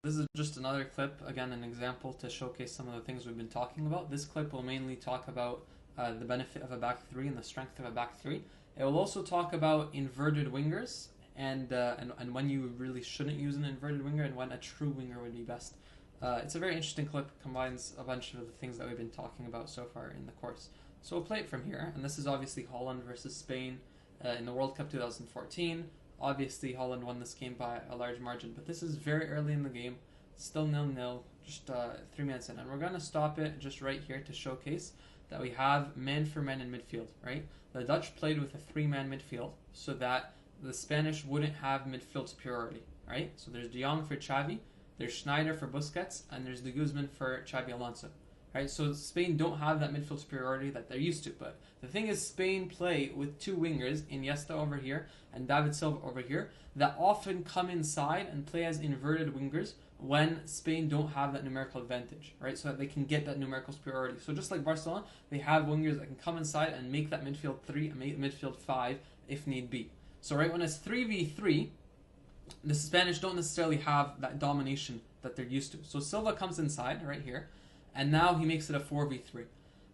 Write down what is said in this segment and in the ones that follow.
This is just another clip, again an example to showcase some of the things we've been talking about. This clip will mainly talk about the benefit of a back three and the strength of a back three. It will also talk about inverted wingers and when you really shouldn't use an inverted winger and when a true winger would be best. It's a very interesting clip, combines a bunch of the things that we've been talking about so far in the course. So we'll play it from here, and this is obviously Holland versus Spain in the World Cup 2014. Obviously, Holland won this game by a large margin, but this is very early in the game, still 0-0, just 3 minutes in. And we're going to stop it just right here to showcase that we have man for man in midfield, right? The Dutch played with a 3-man midfield so that the Spanish wouldn't have midfield superiority, right? So there's De Jong for Xavi, there's Schneider for Busquets, and there's De Guzman for Xabi Alonso. Right, so Spain don't have that midfield superiority that they're used to. But the thing is, Spain play with two wingers, Iniesta over here and David Silva over here, that often come inside and play as inverted wingers when Spain don't have that numerical advantage, right? So that they can get that numerical superiority. So just like Barcelona, they have wingers that can come inside and make that midfield 3 and make midfield 5 if need be. So right, when it's 3v3, the Spanish don't necessarily have that domination that they're used to. So Silva comes inside right here, and now he makes it a 4v3.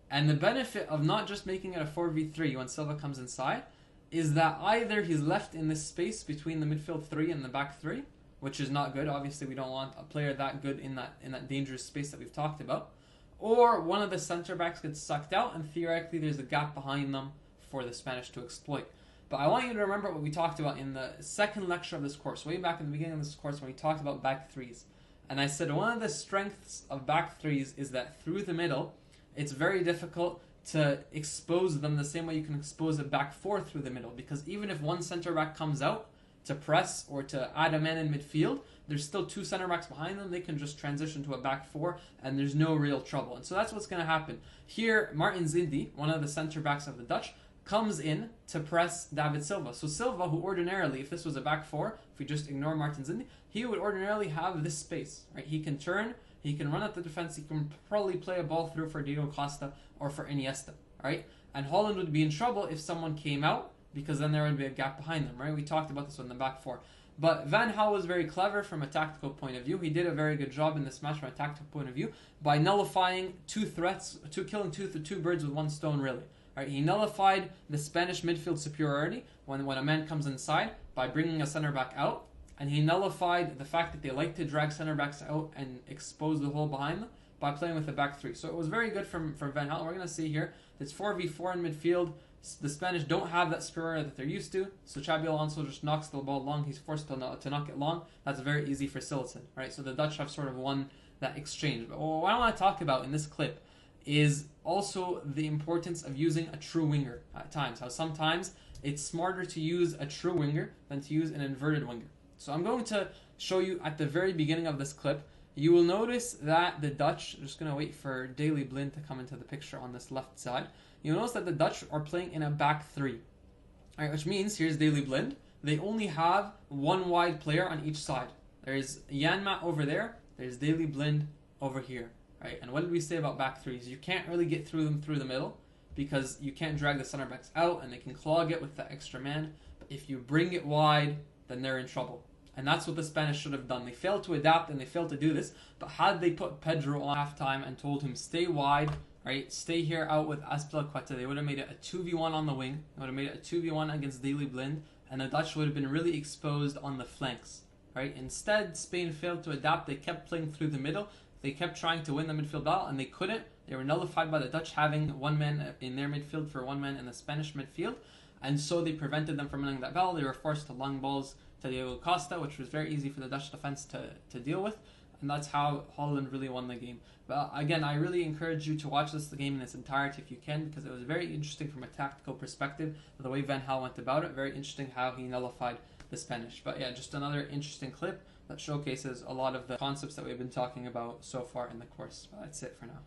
And the benefit of not just making it a 4v3 when Silva comes inside is that either he's left in this space between the midfield 3 and the back 3, which is not good. Obviously, we don't want a player that good in that dangerous space that we've talked about. Or one of the center backs gets sucked out, and theoretically there's a gap behind them for the Spanish to exploit. But I want you to remember what we talked about in the second lecture of this course, way back in the beginning of this course when we talked about back threes. And I said one of the strengths of back threes is that through the middle, it's very difficult to expose them the same way you can expose a back four through the middle. Because even if one center back comes out to press or to add a man in midfield, there's still two center backs behind them. They can just transition to a back four and there's no real trouble. And so that's what's going to happen. Here, Martin Zindi, one of the center backs of the Dutch, comes in to press David Silva. So Silva, who ordinarily, if this was a back four, if we just ignore Martin Zindi, he would ordinarily have this space, right? He can turn, he can run at the defense, he can probably play a ball through for Diego Costa or for Iniesta, right? And Holland would be in trouble if someone came out, because then there would be a gap behind them, right? We talked about this on the back four. But Van Gaal was very clever from a tactical point of view. He did a very good job in this match from a tactical point of view by nullifying two threats, killing two birds with one stone, really. Right, he nullified the Spanish midfield superiority when a man comes inside by bringing a center back out, and he nullified the fact that they like to drag center backs out and expose the hole behind them by playing with the back three. So it was very good from Van Gaal. We're going to see here it's 4v4 in midfield. The Spanish don't have that superiority that they're used to, so Xabi Alonso just knocks the ball long. He's forced to knock it long. That's very easy for Silliton, right? So the Dutch have sort of won that exchange. But what I want to talk about in this clip is also the importance of using a true winger at times. How sometimes it's smarter to use a true winger than to use an inverted winger. So I'm going to show you at the very beginning of this clip. You will notice that the Dutch, I'm just going to wait for Daley Blind to come into the picture on this left side. You'll notice that the Dutch are playing in a back three. All right, which means, here's Daley Blind, they only have one wide player on each side. There's Janmaat over there, there's Daley Blind over here. Right? And what did we say about back threes? You can't really get through them through the middle because you can't drag the center backs out and they can clog it with the extra man. But if you bring it wide, then they're in trouble. And that's what the Spanish should have done. They failed to adapt and they failed to do this. But had they put Pedro on halftime and told him stay wide, right, stay here out with Azpilicueta, they would have made it a 2v1 on the wing. They would have made it a 2v1 against Daley Blind, and the Dutch would have been really exposed on the flanks. Right? Instead, Spain failed to adapt. They kept playing through the middle. They kept trying to win the midfield battle, and they couldn't. They were nullified by the Dutch having one man in their midfield for one man in the Spanish midfield, and so they prevented them from winning that battle. They were forced to long balls to Diego Costa, which was very easy for the Dutch defense to deal with, and that's how Holland really won the game. But again, I really encourage you to watch the game in its entirety if you can, because it was very interesting from a tactical perspective, the way Van Gaal went about it. Very interesting how he nullified the Spanish. But yeah, just another interesting clip that showcases a lot of the concepts that we've been talking about so far in the course. That's it for now.